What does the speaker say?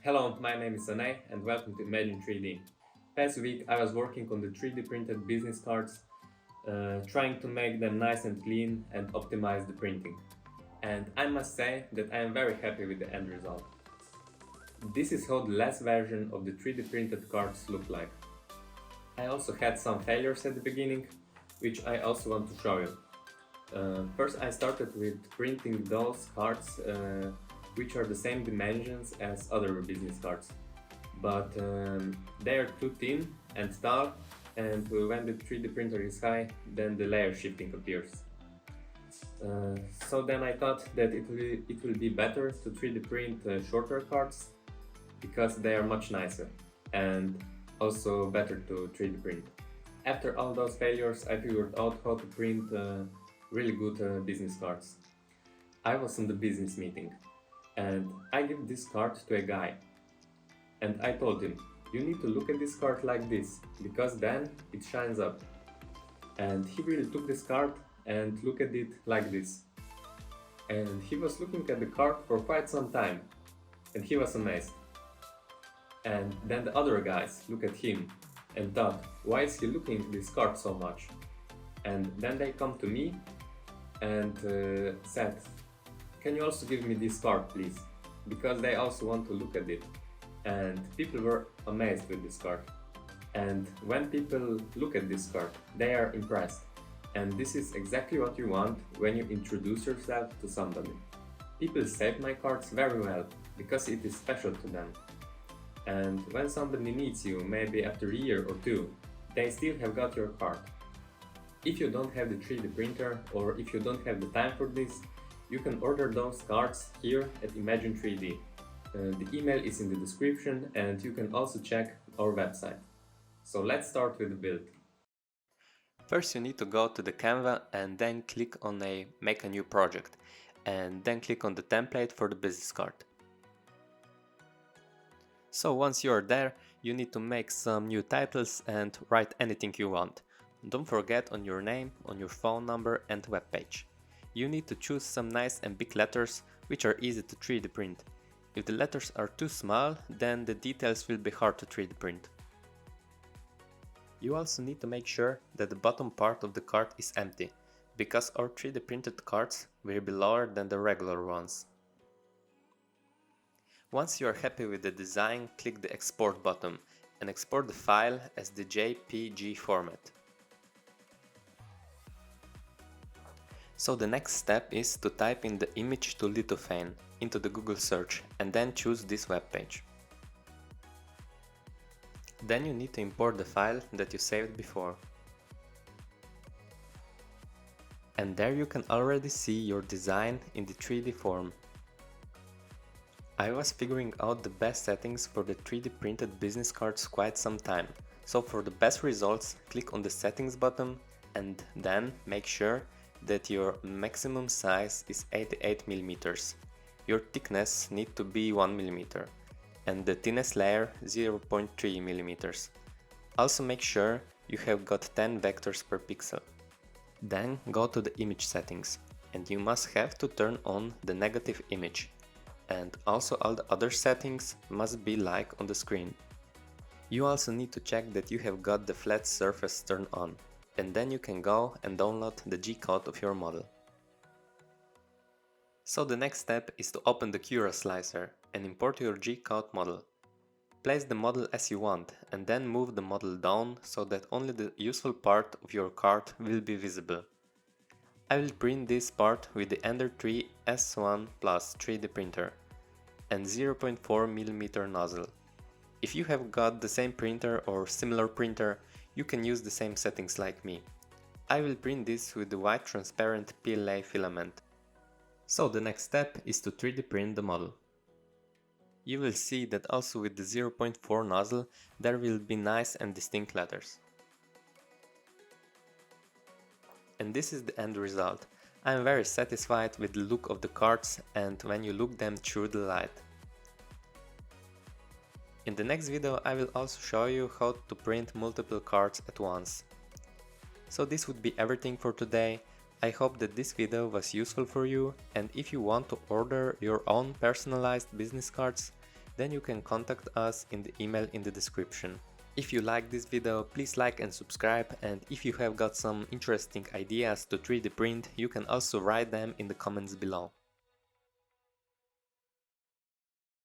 Hello, my name is Sanay and welcome to Imagine 3D. Past week I was working on the 3D printed business cards, trying to make them nice and clean and optimize the printing. And I must say that I am very happy with the end result. This is how the last version of the 3D printed cards look like. I also had some failures at the beginning, which I also want to show you. First I started with printing those cards which are the same dimensions as other business cards, but they are too thin and tall, and when the 3D printer is high, then the layer shifting appears. So then I thought that it will be better to 3D print shorter cards because they are much nicer and also better to 3D print. After all those failures, I figured out how to print really good business cards. I was in the business meeting and I gave this card to a guy and I told him, you need to look at this card like this because then it shines up. And he really took this card and looked at it like this. And he was looking at the card for quite some time and he was amazed. And then the other guys looked at him and thought, why is he looking at this card so much? And then they come to me and said, can you also give me this card please? Because they also want to look at it. And people were amazed with this card. And when people look at this card, they are impressed. And this is exactly what you want when you introduce yourself to somebody. People save my cards very well because it is special to them. And when somebody needs you, maybe after a year or two, they still have got your card. If you don't have the 3D printer or if you don't have the time for this, you can order those cards here at Imagine 3D. The email is in the description and you can also check our website. So let's start with the build. First you need to go to the Canva and then click on Make a new project and then click on the template for the business card. So once you are there, you need to make some new titles and write anything you want. Don't forget on your name, on your phone number and web page. You need to choose some nice and big letters which are easy to 3D print. If the letters are too small, then the details will be hard to 3D print. You also need to make sure that the bottom part of the card is empty, because our 3D printed cards will be lower than the regular ones. Once you are happy with the design, click the export button and export the file as the JPG format. So the next step is to type in the image to lithophane into the Google search and then choose this web page. Then you need to import the file that you saved before. And there you can already see your design in the 3D form. I was figuring out the best settings for the 3D printed business cards quite some time. So for the best results, click on the settings button and then make sure that your maximum size is 88 mm. Your thickness needs to be 1 mm and the thinnest layer 0.3 mm. Also make sure you have got 10 vectors per pixel. Then go to the image settings and you must have to turn on the negative image. And also all the other settings must be like on the screen. You also need to check that you have got the flat surface turned on. And then you can go and download the G-code of your model. So the next step is to open the Cura slicer and import your G-code model. Place the model as you want and then move the model down so that only the useful part of your card will be visible. I will print this part with the Ender 3 S1 Plus 3D printer and 0.4 mm nozzle. If you have got the same printer or similar printer, you can use the same settings like me. I will print this with the white transparent PLA filament. So the next step is to 3D print the model. You will see that also with the 0.4 nozzle there will be nice and distinct letters. And this is the end result. I am very satisfied with the look of the cards and when you look them through the light. In the next video I will also show you how to print multiple cards at once. So this would be everything for today. I hope that this video was useful for you, and if you want to order your own personalized business cards, then you can contact us in the email in the description. If you like this video, please like and subscribe, and if you have got some interesting ideas to 3D print, you can also write them in the comments below.